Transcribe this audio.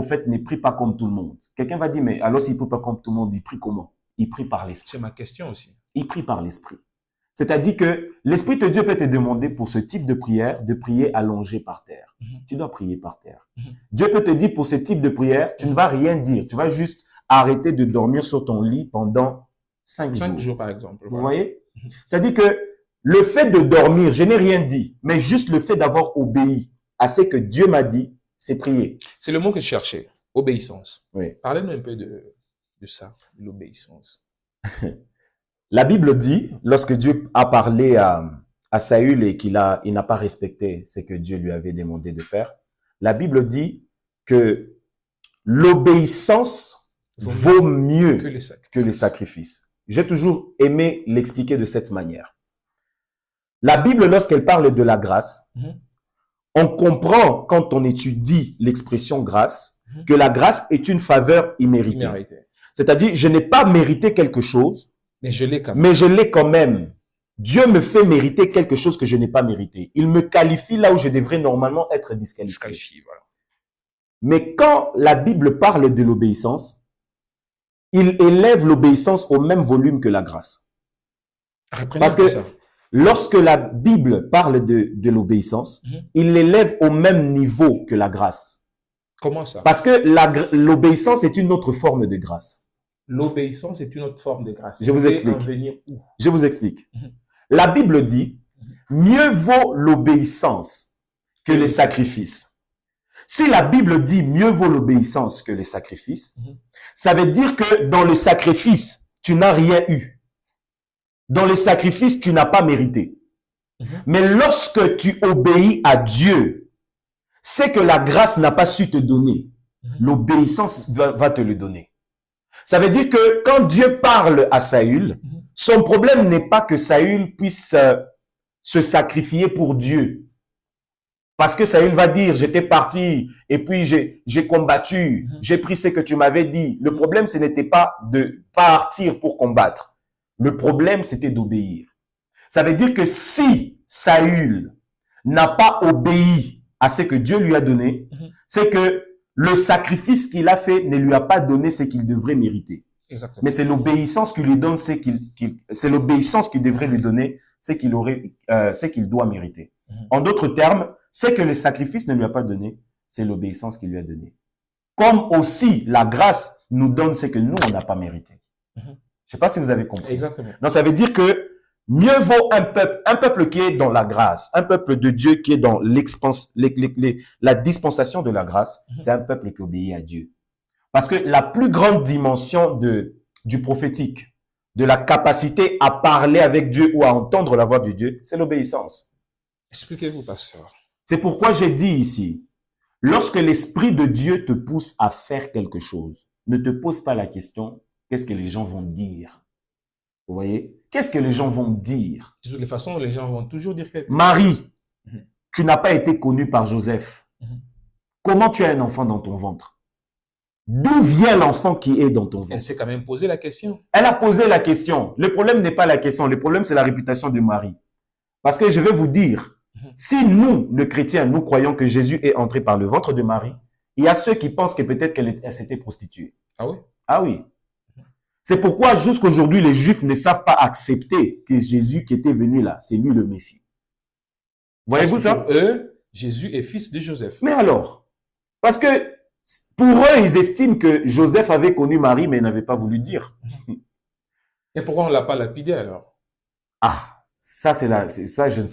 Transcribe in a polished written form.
prophète ne prie pas comme tout le monde. Quelqu'un va dire, mais alors s'il ne prie pas comme tout le monde, il prie comment? Il prie par l'esprit. C'est ma question aussi. Il prie par l'esprit. C'est-à-dire que l'Esprit de Dieu peut te demander pour ce type de prière, de prier allongé par terre. Tu dois prier par terre. Dieu peut te dire pour ce type de prière, tu ne vas rien dire. Tu vas juste arrêter de dormir sur ton lit pendant 5 jours. 5 jours, par exemple. Vous voyez? C'est-à-dire que le fait de dormir, je n'ai rien dit, mais juste le fait d'avoir obéi à ce que Dieu m'a dit, c'est prier. C'est le mot que je cherchais, obéissance. Oui. Parlez-nous un peu de ça, de l'obéissance. La Bible dit, lorsque Dieu a parlé à Saül et qu'il n'a pas respecté ce que Dieu lui avait demandé de faire, la Bible dit que l'obéissance vaut mieux que les sacrifices. J'ai toujours aimé l'expliquer de cette manière. La Bible, lorsqu'elle parle de la grâce, on comprend quand on étudie l'expression grâce, que la grâce est une faveur imméritée. C'est-à-dire, je n'ai pas mérité quelque chose, mais je l'ai quand même. Dieu me fait mériter quelque chose que je n'ai pas mérité. Il me qualifie là où je devrais normalement être disqualifié. Voilà. Mais quand la Bible parle de l'obéissance, il élève l'obéissance au même volume que la grâce. Parce que lorsque la Bible parle de l'obéissance, il l'élève au même niveau que la grâce. Comment ça? Parce que l'obéissance est une autre forme de grâce. L'obéissance est une autre forme de grâce. Je vous explique. Je vous explique. La Bible dit, mieux vaut l'obéissance que les sacrifices. Si la Bible dit mieux vaut l'obéissance que les sacrifices, ça veut dire que dans le sacrifice, tu n'as rien eu. Dans le sacrifice, tu n'as pas mérité. Mais lorsque tu obéis à Dieu, c'est que la grâce n'a pas su te donner. L'obéissance va te le donner. Ça veut dire que quand Dieu parle à Saül, son problème n'est pas que Saül puisse se sacrifier pour Dieu. Parce que Saül va dire, j'étais parti et puis j'ai combattu, j'ai pris ce que tu m'avais dit. Le problème, ce n'était pas de partir pour combattre. Le problème, c'était d'obéir. Ça veut dire que si Saül n'a pas obéi à ce que Dieu lui a donné, c'est que le sacrifice qu'il a fait ne lui a pas donné ce qu'il devrait mériter. Exactement. Mais c'est l'obéissance qui lui donne c'est l'obéissance qui devrait lui donner ce qu'il doit mériter. En d'autres termes, ce que le sacrifice ne lui a pas donné, c'est l'obéissance qu'il lui a donné. Comme aussi la grâce nous donne ce que nous, on n'a pas mérité. Je ne sais pas si vous avez compris. Exactement. Donc, ça veut dire que mieux vaut un peuple qui est dans la grâce, un peuple de Dieu qui est dans la dispensation de la grâce, c'est un peuple qui obéit à Dieu. Parce que la plus grande dimension du prophétique, de la capacité à parler avec Dieu ou à entendre la voix de Dieu, c'est l'obéissance. Expliquez-vous, pasteur. C'est pourquoi j'ai dit ici, lorsque l'Esprit de Dieu te pousse à faire quelque chose, ne te pose pas la question, qu'est-ce que les gens vont dire? Vous voyez? Qu'est-ce que les gens vont dire? De toutes les façons, les gens vont toujours dire que... Marie, tu n'as pas été connue par Joseph. Comment tu as un enfant dans ton ventre? D'où vient l'enfant qui est dans ton ventre? Elle s'est quand même posé la question. Elle a posé la question. Le problème n'est pas la question. Le problème, c'est la réputation de Marie. Parce que je vais vous dire, si nous, les chrétiens, nous croyons que Jésus est entré par le ventre de Marie, il y a ceux qui pensent que peut-être qu'elle s'était prostituée. Ah oui? Ah oui. C'est pourquoi jusqu'aujourd'hui, les Juifs ne savent pas accepter que Jésus qui était venu là, c'est lui le Messie. Voyez-vous ça? Pour eux, Jésus est fils de Joseph. Mais alors, parce que pour eux, ils estiment que Joseph avait connu Marie, mais n'avait pas voulu dire. Et pourquoi on ne l'a pas lapidé alors? Ah, ça, je ne